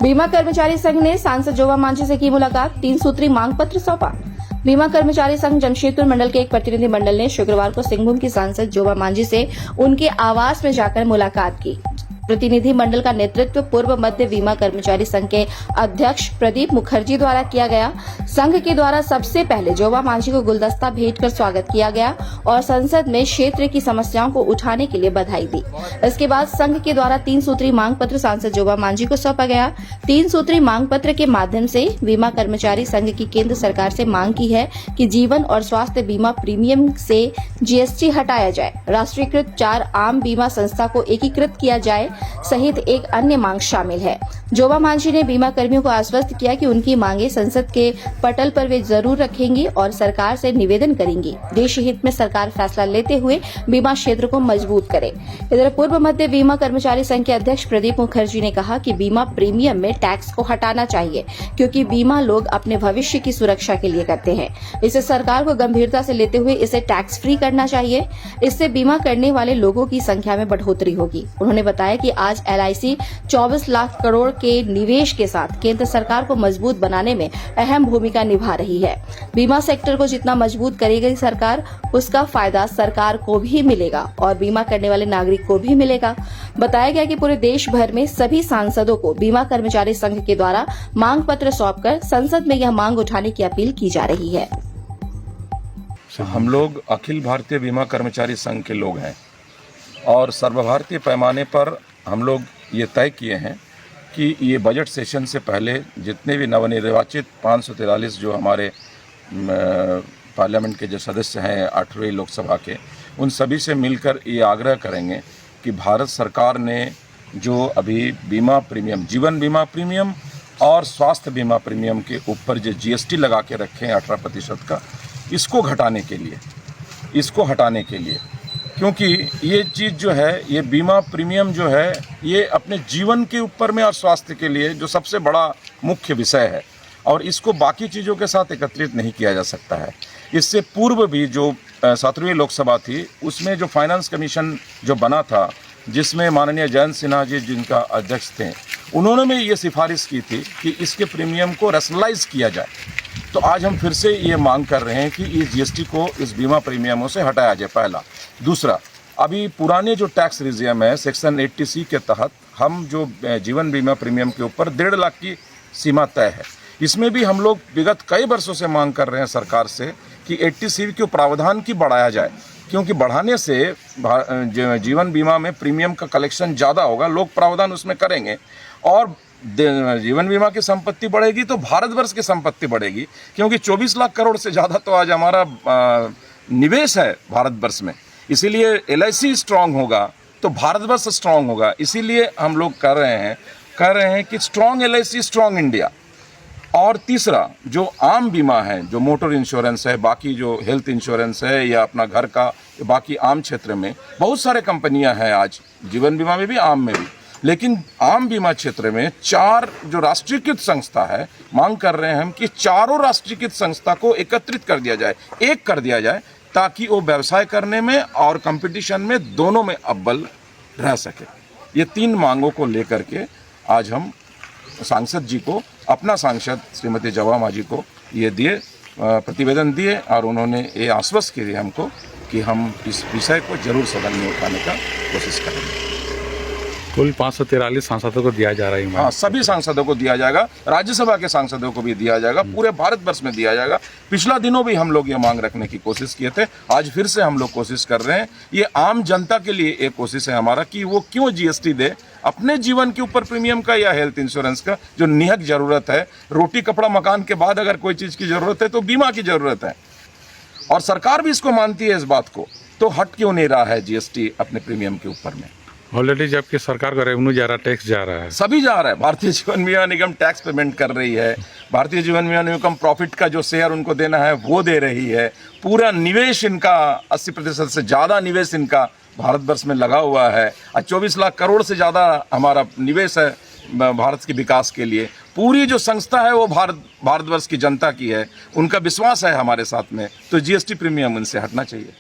बीमा कर्मचारी संघ ने सांसद जोबा मांझी से की मुलाकात, 3 सूत्री मांग पत्र सौंपा। बीमा कर्मचारी संघ जमशेदपुर मंडल के एक प्रतिनिधि मंडल ने शुक्रवार को सिंहभूम की सांसद जोबा मांझी से उनके आवास में जाकर मुलाकात की। प्रतिनिधि मंडल का नेतृत्व पूर्व मध्य बीमा कर्मचारी संघ के अध्यक्ष प्रदीप मुखर्जी द्वारा किया गया। संघ के द्वारा सबसे पहले जोबा मांझी को गुलदस्ता भेंट कर स्वागत किया गया और संसद में क्षेत्र की समस्याओं को उठाने के लिए बधाई दी। इसके बाद संघ के द्वारा 3 सूत्री मांग पत्र सांसद जोबा मांझी को सौंपा गया। 3 सूत्री मांग पत्र के माध्यम से बीमा कर्मचारी संघ की केंद्र सरकार से मांग की है कि जीवन और स्वास्थ्य बीमा प्रीमियम से जीएसटी हटाया जाए, राष्ट्रीयकृत 4 आम बीमा संस्था को एकीकृत किया जाए सहित एक अन्य मांग शामिल है। जोबा मांझी ने बीमा कर्मियों को आश्वस्त किया कि उनकी मांगे संसद के पटल पर वे जरूर रखेंगी और सरकार से निवेदन करेंगी देश हित में सरकार फैसला लेते हुए बीमा क्षेत्र को मजबूत करे। इधर पूर्व मध्य बीमा कर्मचारी संघ के अध्यक्ष प्रदीप मुखर्जी ने कहा कि बीमा प्रीमियम में टैक्स को हटाना चाहिए क्योंकि बीमा लोग अपने भविष्य की सुरक्षा के लिए करते हैं। इसे सरकार को गंभीरता से लेते हुए इसे टैक्स फ्री करना चाहिए। इससे बीमा करने वाले लोगों की संख्या में बढ़ोतरी होगी। उन्होंने बताया कि आज LIC 24 लाख करोड़ के निवेश के साथ केंद्र सरकार को मजबूत बनाने में अहम भूमिका निभा रही है। बीमा सेक्टर को जितना मजबूत करेगी सरकार, उसका फायदा सरकार को भी मिलेगा और बीमा करने वाले नागरिक को भी मिलेगा। बताया गया कि पूरे देश भर में सभी सांसदों को बीमा कर्मचारी संघ के द्वारा मांग पत्र सौंपकर संसद में यह मांग उठाने की अपील की जा रही है। हम लोग अखिल भारतीय बीमा कर्मचारी संघ के लोग हैं और सर्वभारतीय पैमाने पर हम लोग ये तय किए हैं कि ये बजट सेशन से पहले जितने भी नवनिर्वाचित 543 जो हमारे पार्लियामेंट के जो सदस्य हैं 8वीं लोकसभा के, उन सभी से मिलकर ये आग्रह करेंगे कि भारत सरकार ने जो अभी बीमा प्रीमियम, जीवन बीमा प्रीमियम और स्वास्थ्य बीमा प्रीमियम के ऊपर जो GST लगा के रखे हैं 18% का, इसको हटाने के लिए क्योंकि ये चीज़ जो है, ये बीमा प्रीमियम जो है, ये अपने जीवन के ऊपर में और स्वास्थ्य के लिए जो सबसे बड़ा मुख्य विषय है और इसको बाकी चीज़ों के साथ एकत्रित नहीं किया जा सकता है। इससे पूर्व भी जो 7वीं लोकसभा थी, उसमें जो फाइनेंस कमीशन जो बना था, जिसमें माननीय जयंत सिन्हा जी जिनका अध्यक्ष थे, उन्होंने भी ये सिफारिश की थी कि इसके प्रीमियम को रैशनलाइज किया जाए। तो आज हम फिर से ये मांग कर रहे हैं कि इस GST को इस बीमा प्रीमियमों से हटाया जाए, पहला। दूसरा, अभी पुराने जो टैक्स रिजियम है सेक्शन 80C के तहत हम जो जीवन बीमा प्रीमियम के ऊपर 1.5 लाख की सीमा तय है, इसमें भी हम लोग विगत कई वर्षों से मांग कर रहे हैं सरकार से कि 80C के प्रावधान की बढ़ाया जाए क्योंकि बढ़ाने से जीवन बीमा में प्रीमियम का कलेक्शन ज़्यादा होगा, लोग प्रावधान उसमें करेंगे और जीवन बीमा की संपत्ति बढ़ेगी तो भारतवर्ष की संपत्ति बढ़ेगी क्योंकि 24 लाख करोड़ से ज़्यादा तो आज हमारा निवेश है भारतवर्ष में। इसीलिए LIC स्ट्रांग होगा तो भारतवर्ष स्ट्रांग होगा। इसीलिए हम लोग कह रहे हैं कि स्ट्रांग LIC स्ट्रांग इंडिया। और तीसरा, जो आम बीमा है, जो मोटर इंश्योरेंस है, बाकी जो हेल्थ इंश्योरेंस है या अपना घर का, बाकी आम क्षेत्र में बहुत सारे कंपनियां हैं आज, जीवन बीमा में भी आम में भी, लेकिन आम बीमा क्षेत्र में 4 जो राष्ट्रीयकृत संस्था है, मांग कर रहे हैं हम कि चारों राष्ट्रीयकृत संस्था को एकत्रित कर दिया जाए, एक कर दिया जाए, ताकि वो व्यवसाय करने में और कंपटीशन में दोनों में अव्वल रह सके। ये 3 मांगों को लेकर के आज हम सांसद जी को, अपना सांसद श्रीमती जोबा मांझी को ये प्रतिवेदन दिए और उन्होंने ये आश्वस्त किए हमको कि हम इस विषय को जरूर सदन में उठाने का कोशिश करेंगे। कुल 543 सांसदों को दिया जा रहा है। हाँ, सभी सांसदों को दिया जाएगा, राज्यसभा के सांसदों को भी दिया जाएगा, पूरे भारतवर्ष में दिया जाएगा। पिछला दिनों भी हम लोग ये मांग रखने की कोशिश किए थे, आज फिर से हम लोग कोशिश कर रहे हैं। ये आम जनता के लिए एक कोशिश है हमारा कि वो क्यों GST दे अपने जीवन के ऊपर प्रीमियम का या हेल्थ इंश्योरेंस का, जो निहत जरूरत है। रोटी कपड़ा मकान के बाद अगर कोई चीज़ की जरूरत है तो बीमा की जरूरत है और सरकार भी इसको मानती है इस बात को, तो हट क्यों नहीं रहा है GST अपने प्रीमियम के ऊपर में। ऑलरेडी जबकि सरकार का रेवेन्यू जा रहा है, टैक्स जा रहा है, सभी जा रहा है। भारतीय जीवन बीमा निगम टैक्स पेमेंट कर रही है, भारतीय जीवन बीमा निगम प्रॉफिट का जो शेयर उनको देना है वो दे रही है। पूरा निवेश इनका 80% से ज़्यादा निवेश इनका भारतवर्ष में लगा हुआ है और 24 लाख करोड़ से ज़्यादा हमारा निवेश है भारत के विकास के लिए। पूरी जो संस्था है वो भारतवर्ष की जनता की है, उनका विश्वास है हमारे साथ में, तो GST प्रीमियम उनसे हटना चाहिए।